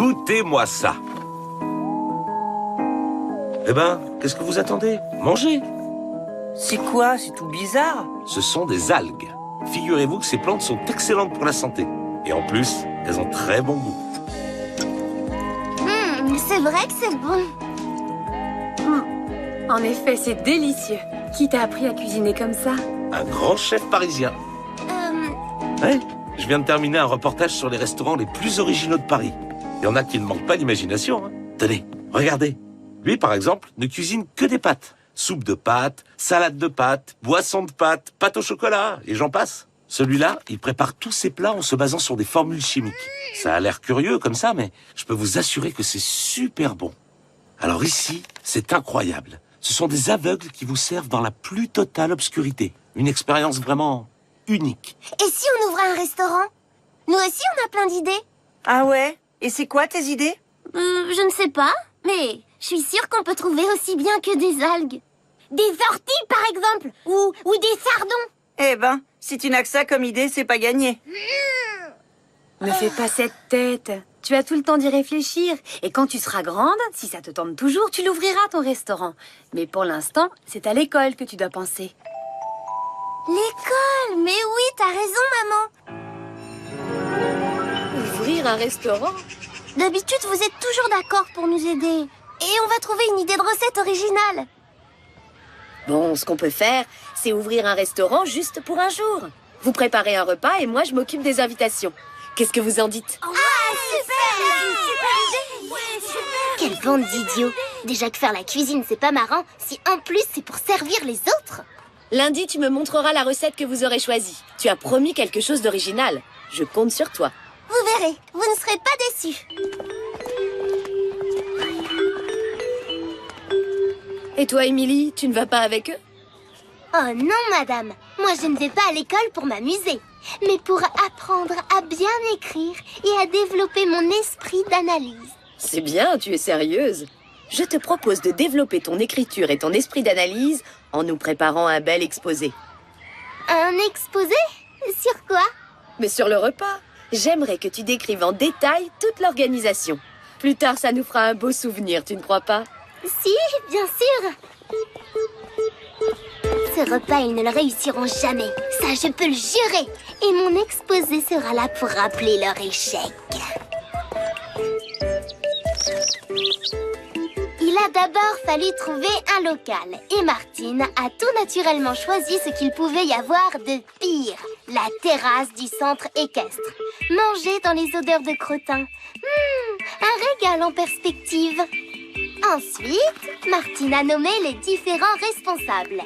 Goûtez-moi ça. Eh ben, qu'est-ce que vous attendez? Mangez. C'est quoi? C'est tout bizarre. Ce sont des algues. Figurez-vous que ces plantes sont excellentes pour la santé. Et en plus, elles ont très bon goût. C'est vrai que c'est bon. En effet, c'est délicieux. Qui t'a appris à cuisiner comme ça? Un grand chef parisien. Ouais, je viens de terminer un reportage sur les restaurants les plus originaux de Paris. Il y en a qui ne manquent pas d'imagination. Tenez, regardez. Lui, par exemple, ne cuisine que des pâtes. Soupe de pâtes, salade de pâtes, boisson de pâtes, pâte au chocolat, et j'en passe. Celui-là, il prépare tous ses plats en se basant sur des formules chimiques. Ça a l'air curieux comme ça, mais je peux vous assurer que c'est super bon. Alors ici, c'est incroyable. Ce sont des aveugles qui vous servent dans la plus totale obscurité. Une expérience vraiment unique. Et si on ouvrait un restaurant? Nous aussi, on a plein d'idées. Ah ouais? Et c'est quoi tes idées? Je ne sais pas, mais je suis sûre qu'on peut trouver aussi bien que des algues. Des orties, par exemple, ou des sardons. Eh ben, si tu n'as que ça comme idée, c'est pas gagné. Ne fais pas cette tête. Tu as tout le temps d'y réfléchir. Et quand tu seras grande, si ça te tente toujours, tu l'ouvriras ton restaurant. Mais pour l'instant, c'est à l'école que tu dois penser. L'école? Mais oui, t'as raison, maman. Ouvrir un restaurant? D'habitude, vous êtes toujours d'accord pour nous aider. Et on va trouver une idée de recette originale. Bon, ce qu'on peut faire, c'est ouvrir un restaurant juste pour un jour. Vous préparez un repas et moi, je m'occupe des invitations. Qu'est-ce que vous en dites? Quelle bande d'idiots. Déjà que faire la cuisine, c'est pas marrant, si en plus c'est pour servir les autres. Lundi, tu me montreras la recette que vous aurez choisie. Tu as promis quelque chose d'original. Je compte sur toi. Vous verrez, vous ne serez pas déçus. Et toi, Émilie, tu ne vas pas avec eux? Oh non, madame. Moi, je ne vais pas à l'école pour m'amuser, mais pour apprendre à bien écrire et à développer mon esprit d'analyse. C'est bien, tu es sérieuse. Je te propose de développer ton écriture et ton esprit d'analyse en nous préparant un bel exposé. Un exposé? Sur quoi? Mais sur le repas, j'aimerais que tu décrives en détail toute l'organisation. Plus tard, ça nous fera un beau souvenir, tu ne crois pas? Si, bien sûr. Ce repas, ils ne le réussiront jamais. Ça, je peux le jurer. Et mon exposé sera là pour rappeler leur échec. Il a d'abord fallu trouver un local. Et Martine a tout naturellement choisi ce qu'il pouvait y avoir de pire. La terrasse du centre équestre. Manger dans les odeurs de crottin. Un régal en perspective. Ensuite, Martine a nommé les différents responsables.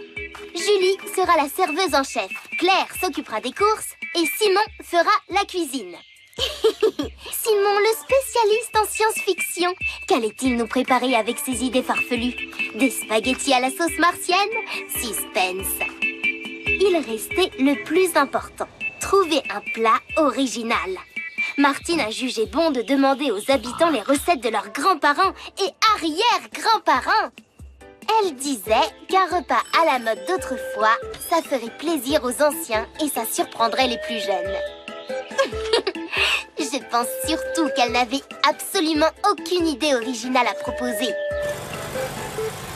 Julie sera la serveuse en chef, Claire s'occupera des courses et Simon fera la cuisine. Simon, le spécialiste en science-fiction. Qu'allait-il nous préparer avec ses idées farfelues? Des spaghettis à la sauce martienne? Suspense. Il restait le plus important, trouver un plat original. Martine a jugé bon de demander aux habitants les recettes de leurs grands-parents et arrière-grands-parents. Elle disait qu'un repas à la mode d'autrefois, ça ferait plaisir aux anciens et ça surprendrait les plus jeunes. Je pense surtout qu'elle n'avait absolument aucune idée originale à proposer.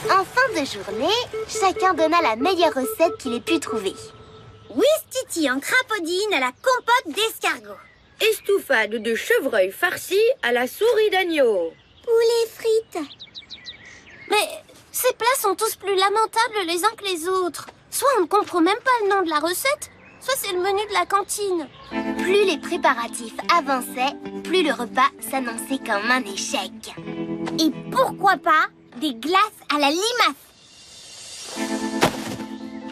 En fin de journée, chacun donna la meilleure recette qu'il ait pu trouver. Ouistiti en crapaudine à la compote d'escargot. Estouffade de chevreuil farci à la souris d'agneau. Poulet frites. Mais ces plats sont tous plus lamentables les uns que les autres. Soit on ne comprend même pas le nom de la recette, soit c'est le menu de la cantine. Plus les préparatifs avançaient, plus le repas s'annonçait comme un échec. Et pourquoi pas des glaces à la limace?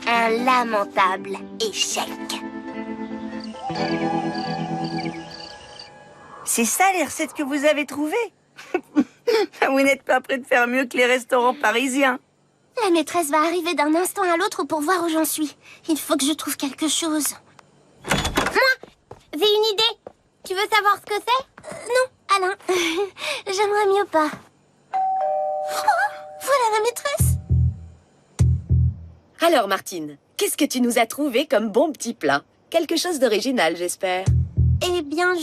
Un lamentable échec. C'est ça les recettes que vous avez trouvées? Vous n'êtes pas prêt de faire mieux que les restaurants parisiens. La maîtresse va arriver d'un instant à l'autre pour voir où j'en suis. Il faut que je trouve quelque chose. Moi, j'ai une idée. Tu veux savoir ce que c'est? Non, Alain. J'aimerais mieux pas. Oh, voilà la maîtresse. Alors, Martine, qu'est-ce que tu nous as trouvé comme bon petit plat? Quelque chose d'original, j'espère. Eh bien,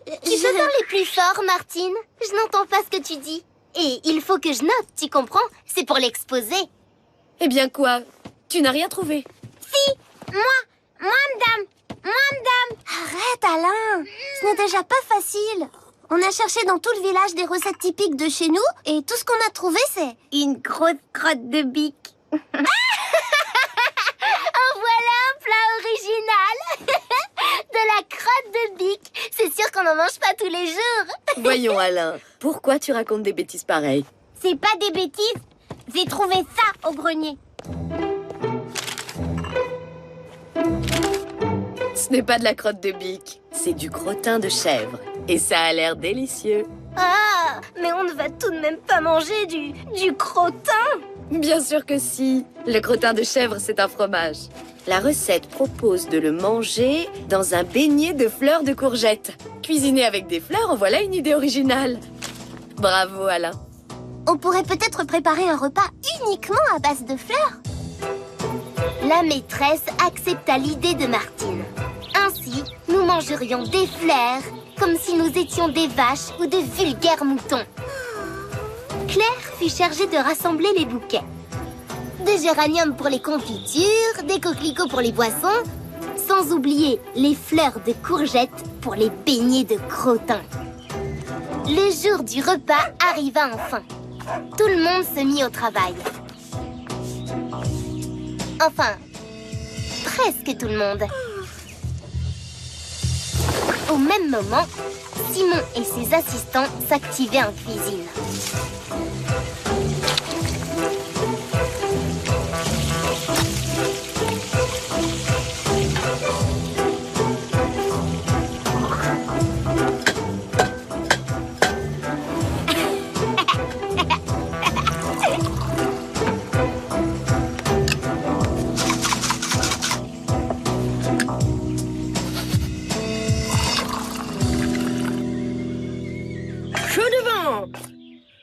Tu peux parler plus fort, Martine. Je n'entends pas ce que tu dis. Et il faut que je note, tu comprends? C'est pour l'exposer. Eh bien quoi? Tu n'as rien trouvé? Moi, madame. Arrête, Alain. Ce n'est déjà pas facile. On a cherché dans tout le village des recettes typiques de chez nous et tout ce qu'on a trouvé, c'est Une grosse crotte de bique. en voilà un plat original. De la crotte de bique. C'est sûr qu'on n'en mange pas tous les jours. Voyons, Alain, pourquoi tu racontes des bêtises pareilles? C'est pas des bêtises. J'ai trouvé ça au grenier. Ce n'est pas de la crotte de bique, c'est du crottin de chèvre. Et ça a l'air délicieux. Ah, mais on ne va tout de même pas manger du crottin. Bien sûr que si. Le crottin de chèvre, c'est un fromage. La recette propose de le manger dans un beignet de fleurs de courgettes. Cuisiner avec des fleurs, en voilà une idée originale. Bravo, Alain. On pourrait peut-être préparer un repas uniquement à base de fleurs. La maîtresse accepta l'idée de Martine. Ainsi, nous mangerions des fleurs comme si nous étions des vaches ou de vulgaires moutons. Claire fut chargée de rassembler les bouquets. Des géraniums pour les confitures, des coquelicots pour les boissons, sans oublier les fleurs de courgettes pour les beignets de crottin. Le jour du repas arriva enfin. Tout le monde se mit au travail. Enfin, presque tout le monde. Au même moment, Simon et ses assistants s'activaient en cuisine.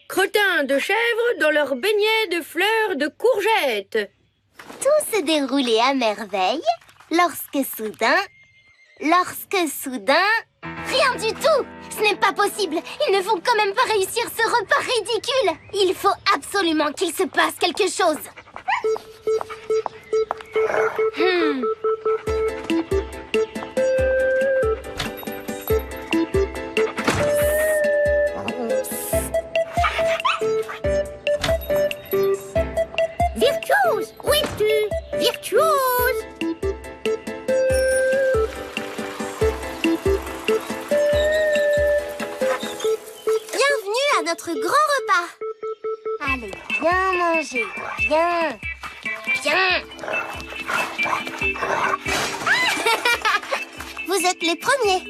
Crottin de chèvre dans leur beignet de fleurs de courgettes. Tout se déroulait à merveille lorsque soudain... Rien du tout! Ce n'est pas possible! Ils ne vont quand même pas réussir ce repas ridicule! Il faut absolument qu'il se passe quelque chose! Virtuose! Où es-tu? Virtuose! Bienvenue à notre grand repas! Allez, bien manger, bien! Vous êtes les premiers!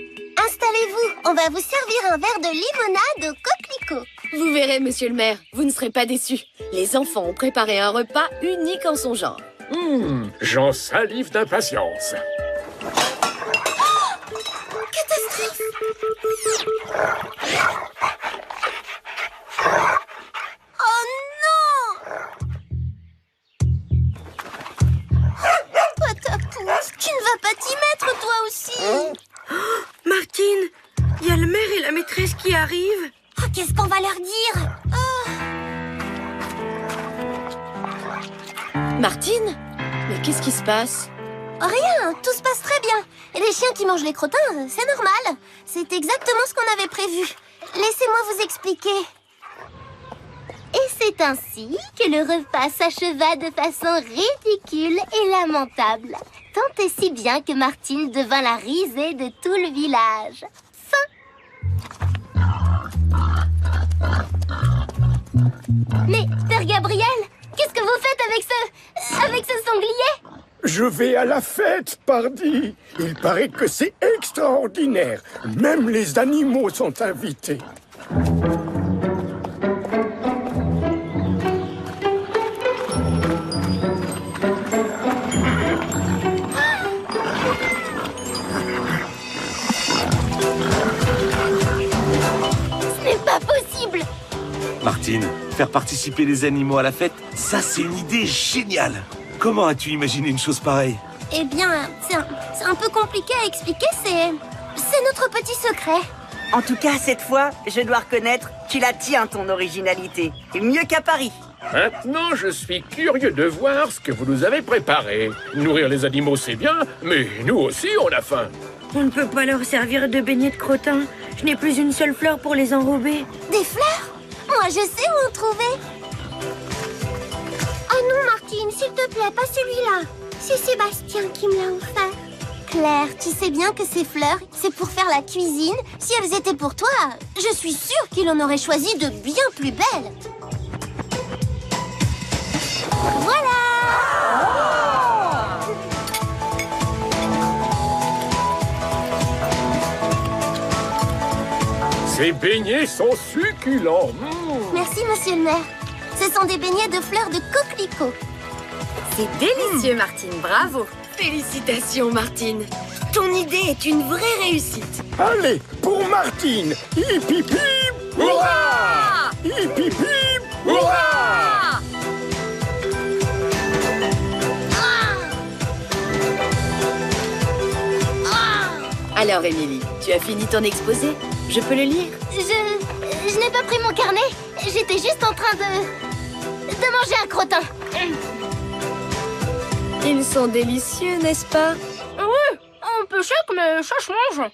Installez-vous, on va vous servir un verre de limonade au coquelicot. Vous verrez, monsieur le maire, vous ne serez pas déçus. Les enfants ont préparé un repas unique en son genre. J'en salive d'impatience. Catastrophe! Oh non! Patapouche, tu ne vas pas t'y mettre toi aussi! Martine, il y a le maire et la maîtresse qui arrivent. Oh, qu'est-ce qu'on va leur dire? Martine? Mais qu'est-ce qui se passe? Rien, tout se passe très bien. Et les chiens qui mangent les crottins, c'est normal. C'est exactement ce qu'on avait prévu. Laissez-moi vous expliquer. Et c'est ainsi que le repas s'acheva de façon ridicule et lamentable. Tant et si bien que Martine devint la risée de tout le village. Mais, Père Gabriel, qu'est-ce que vous faites avec ce sanglier? Je vais à la fête, pardi. Il paraît que c'est extraordinaire. Même les animaux sont invités. Ce n'est pas possible! Martine, faire participer les animaux à la fête, ça c'est une idée géniale. Comment as-tu imaginé une chose pareille? Eh bien, c'est un peu compliqué à expliquer, c'est notre petit secret. En tout cas, cette fois, je dois reconnaître, tu la tiens, ton originalité. Et mieux qu'à Paris. Maintenant, je suis curieux de voir ce que vous nous avez préparé. Nourrir les animaux, c'est bien, mais nous aussi, on a faim. On ne peut pas leur servir de beignets de crottin. Je n'ai plus une seule fleur pour les enrober. Des fleurs? Moi, je sais où en trouver. Oh non, Martine, s'il te plaît, pas celui-là. C'est Sébastien qui me l'a offert. Claire, tu sais bien que ces fleurs, c'est pour faire la cuisine. Si elles étaient pour toi, je suis sûre qu'il en aurait choisi de bien plus belles. Voilà! Ces beignets sont succulents. Merci, monsieur le maire. Ce sont des beignets de fleurs de coquelicot. C'est délicieux, Martine, bravo. Félicitations, Martine. Ton idée est une vraie réussite. Allez, pour Martine. Hip hip hip, hurrah! Hip hip hip, hurrah! Alors, Émilie, tu as fini ton exposé? Je peux le lire? Je n'ai pas pris mon carnet. J'étais juste en train de manger un crottin. Ils sont délicieux, n'est-ce pas? Oui, un peu sec, mais ça se mange.